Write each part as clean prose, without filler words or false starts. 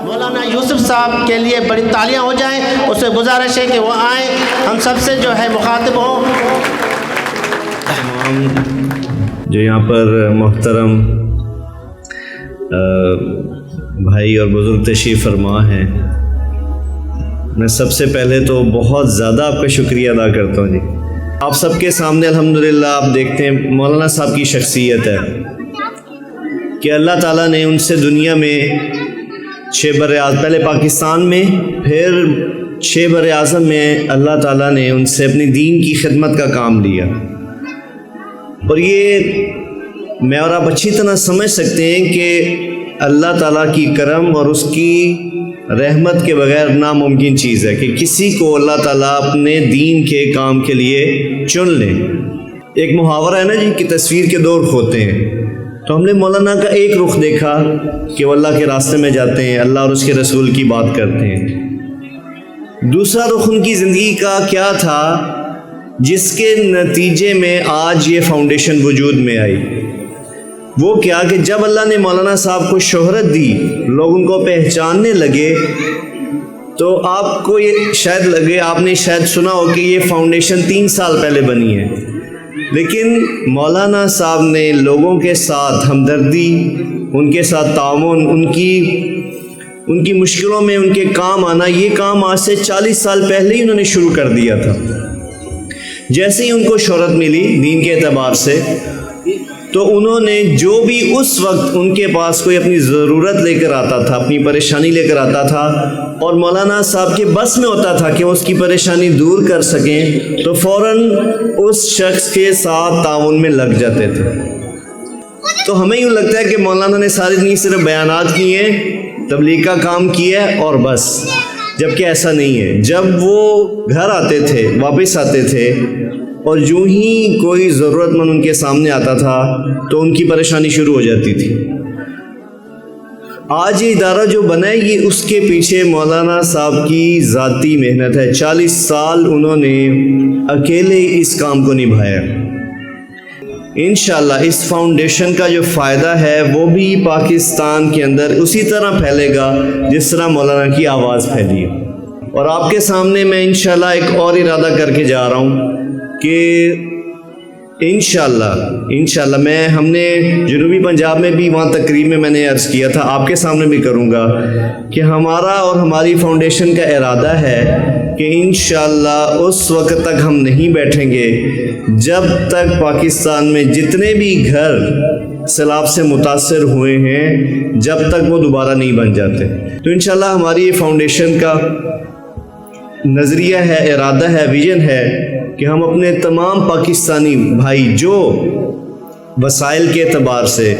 مولانا یوسف صاحب کے لیے بڑی تالیاں ہو جائیں. اس سے گزارش ہے کہ وہ آئیں, ہم سب سے جو ہے مخاطب ہوں. جو یہاں پر محترم بھائی اور بزرگ تشریف فرما ہیں, میں سب سے پہلے تو بہت زیادہ آپ کا شکریہ ادا کرتا ہوں. جی آپ سب کے سامنے الحمدللہ آپ دیکھتے ہیں مولانا صاحب کی شخصیت ہے کہ اللہ تعالیٰ نے ان سے دنیا میں 6 براعظم, پہلے پاکستان میں پھر 6 براعظم میں اللہ تعالیٰ نے ان سے اپنی دین کی خدمت کا کام لیا. اور یہ میں اور آپ اچھی طرح سمجھ سکتے ہیں کہ اللہ تعالیٰ کی کرم اور اس کی رحمت کے بغیر ناممکن چیز ہے کہ کسی کو اللہ تعالیٰ اپنے دین کے کام کے لیے چن لے. ایک محاورہ ہے نا جی کہ تصویر کے 2 رخ ہوتے ہیں, تو ہم نے مولانا کا ایک رخ دیکھا کہ وہ اللہ کے راستے میں جاتے ہیں, اللہ اور اس کے رسول کی بات کرتے ہیں. دوسرا رخ ان کی زندگی کا کیا تھا جس کے نتیجے میں آج یہ فاؤنڈیشن وجود میں آئی. وہ کیا کہ جب اللہ نے مولانا صاحب کو شہرت دی, لوگ ان کو پہچاننے لگے, تو آپ کو یہ شاید لگے, آپ نے شاید سنا ہو کہ یہ فاؤنڈیشن 3 سال پہلے بنی ہے, لیکن مولانا صاحب نے لوگوں کے ساتھ ہمدردی, ان کے ساتھ تعاون, ان کی مشکلوں میں ان کے کام آنا, یہ کام آج سے 40 سال پہلے ہی انہوں نے شروع کر دیا تھا. جیسے ہی ان کو شہرت ملی دین کے اعتبار سے, تو انہوں نے جو بھی اس وقت ان کے پاس کوئی اپنی ضرورت لے کر آتا تھا, اپنی پریشانی لے کر آتا تھا, اور مولانا صاحب کے بس میں ہوتا تھا کہ وہ اس کی پریشانی دور کر سکیں, تو فوراً اس شخص کے ساتھ تعاون میں لگ جاتے تھے. تو ہمیں یوں لگتا ہے کہ مولانا نے ساری زندگی صرف بیانات کیے ہیں, تبلیغ کا کام کیا ہے اور بس, جبکہ ایسا نہیں ہے. جب وہ گھر آتے تھے, واپس آتے تھے, اور جو ہی کوئی ضرورت مند ان کے سامنے آتا تھا تو ان کی پریشانی شروع ہو جاتی تھی. آج یہ ادارہ جو بنا ہے, یہ اس کے پیچھے مولانا صاحب کی ذاتی محنت ہے. 40 سال انہوں نے اکیلے اس کام کو نبھایا. انشاءاللہ اس فاؤنڈیشن کا جو فائدہ ہے وہ بھی پاکستان کے اندر اسی طرح پھیلے گا جس طرح مولانا کی آواز پھیلی ہے. اور آپ کے سامنے میں انشاءاللہ ایک اور ارادہ کر کے جا رہا ہوں کہ انشاءاللہ ہم نے جنوبی پنجاب میں بھی وہاں تقریب میں نے عرض کیا تھا, آپ کے سامنے بھی کروں گا کہ ہمارا اور ہماری فاؤنڈیشن کا ارادہ ہے کہ انشاءاللہ اس وقت تک ہم نہیں بیٹھیں گے جب تک پاکستان میں جتنے بھی گھر سیلاب سے متاثر ہوئے ہیں جب تک وہ دوبارہ نہیں بن جاتے۔ تو انشاءاللہ ہماری یہ فاؤنڈیشن کا نظریہ ہے، ارادہ ہے، ویژن ہے کہ ہم اپنے تمام پاکستانی بھائی جو وسائل کے اعتبار سے،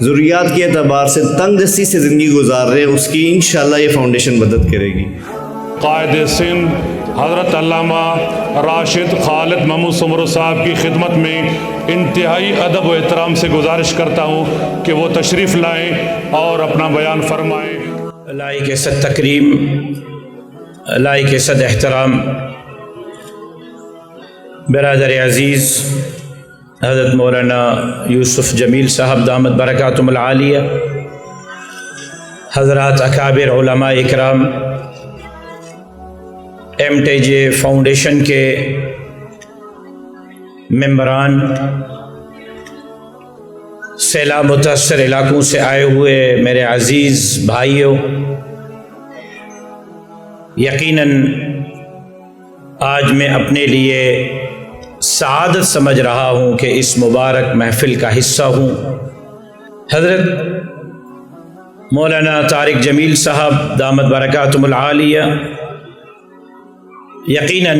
ضروریات کے اعتبار سے تنگ دستی سے زندگی گزار رہے ہیں، اس کی انشاءاللہ یہ فاؤنڈیشن مدد کرے گی۔ قائد سندھ حضرت علامہ راشد خالد محمود سمرو صاحب کی خدمت میں انتہائی ادب و احترام سے گزارش کرتا ہوں کہ وہ تشریف لائیں اور اپنا بیان فرمائیں۔ لائق صد تکریم، لائق صد احترام برادر عزیز حضرت مولانا یوسف جمیل صاحب دامت برکاتہم العالیہ، حضرات اکابر علماء اکرام، MTJ فاؤنڈیشن کے ممبران، سیلاب متاثر علاقوں سے آئے ہوئے میرے عزیز بھائیوں، یقیناً آج میں اپنے لیے سعادت سمجھ رہا ہوں کہ اس مبارک محفل کا حصہ ہوں۔ حضرت مولانا طارق جمیل صاحب دامت برکاتہم العالیہ یقیناً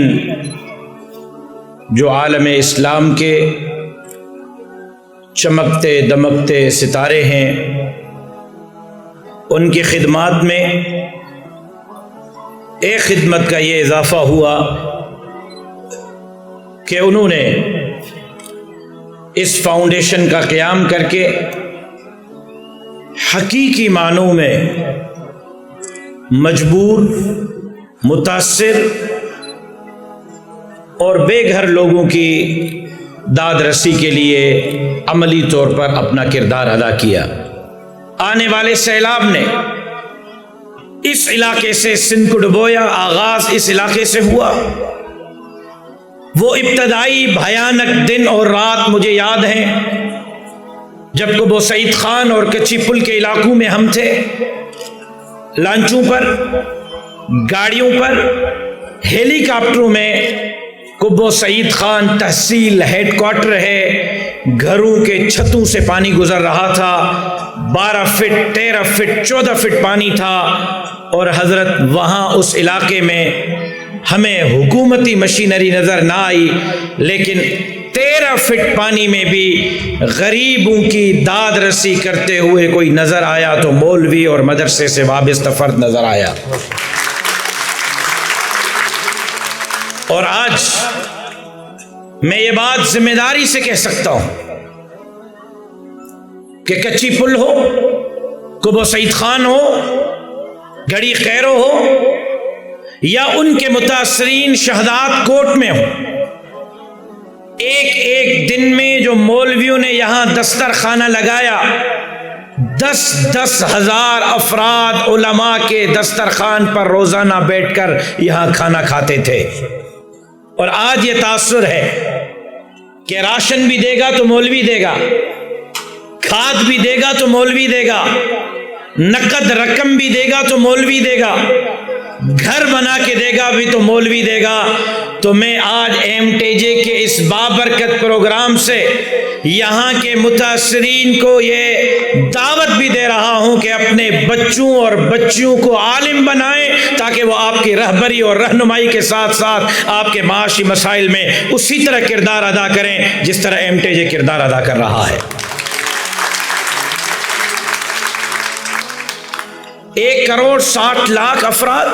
جو عالم اسلام کے چمکتے دمکتے ستارے ہیں، ان کی خدمات میں ایک خدمت کا یہ اضافہ ہوا کہ انہوں نے اس فاؤنڈیشن کا قیام کر کے حقیقی معنوں میں مجبور، متاثر اور بے گھر لوگوں کی داد رسی کے لیے عملی طور پر اپنا کردار ادا کیا۔ آنے والے سیلاب نے اس علاقے سے سندھ کو ڈبویا، آغاز اس علاقے سے ہوا۔ وہ ابتدائی بھیانک دن اور رات مجھے یاد ہیں جب قبو سعید خان اور کچی پل کے علاقوں میں ہم تھے، لانچوں پر، گاڑیوں پر، ہیلی کاپٹروں میں۔ قبو سعید خان تحصیل ہیڈ کوارٹر ہے، گھروں کے چھتوں سے پانی گزر رہا تھا، 12 فٹ 13 فٹ 14 فٹ پانی تھا، اور حضرت وہاں اس علاقے میں ہمیں حکومتی مشینری نظر نہ آئی، لیکن 13 فٹ پانی میں بھی غریبوں کی داد رسی کرتے ہوئے کوئی نظر آیا تو مولوی اور مدرسے سے وابستہ فرد نظر آیا۔ اور آج میں یہ بات ذمہ داری سے کہہ سکتا ہوں کہ کچی پل ہو، قبو سعید خان ہو، گڑی خیرو ہو، یا ان کے متاثرین شہداد کوٹ میں ہو، ایک ایک دن میں جو مولویوں نے یہاں دسترخانہ لگایا، 10 ہزار افراد علماء کے دسترخوان پر روزانہ بیٹھ کر یہاں کھانا کھاتے تھے۔ اور آج یہ تاثر ہے کہ راشن بھی دے گا تو مولوی دے گا، کھاد بھی دے گا تو مولوی دے گا، نقد رقم بھی دے گا تو مولوی دے گا، گھر بنا کے دے گا بھی تو مولوی دے گا۔ تو میں آج MTJ کے اس بابرکت پروگرام سے یہاں کے متاثرین کو یہ دعوت بھی دے رہا ہوں کہ اپنے بچوں اور بچیوں کو عالم بنائیں، تاکہ وہ آپ کی رہبری اور رہنمائی کے ساتھ ساتھ آپ کے معاشی مسائل میں اسی طرح کردار ادا کریں جس طرح MTJ کردار ادا کر رہا ہے۔ 1,60,00,000 افراد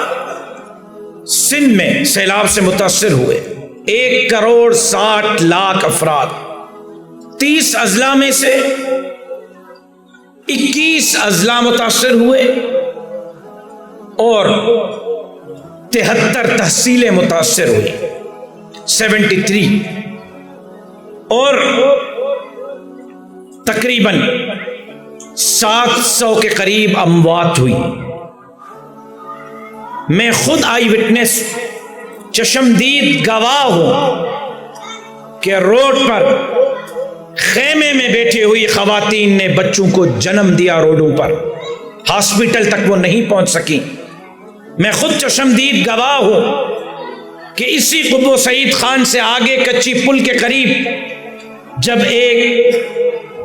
سندھ میں سیلاب سے متاثر ہوئے، 1,60,00,000 افراد۔ 30 اضلاع میں سے 21 اضلاع متاثر ہوئے اور 73 تحصیلیں متاثر ہوئی، 73، اور تقریباً 700 کے قریب اموات ہوئی۔ میں خود آئی وٹنس، چشمدید گواہ ہوں کہ روڈ پر خیمے میں بیٹھی ہوئی خواتین نے بچوں کو جنم دیا، روڈوں پر، ہاسپٹل تک وہ نہیں پہنچ سکی۔ میں خود چشمدید گواہ ہوں کہ اسی قبو سعید خان سے آگے کچی پل کے قریب جب ایک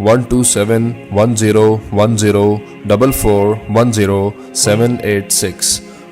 127101044100786,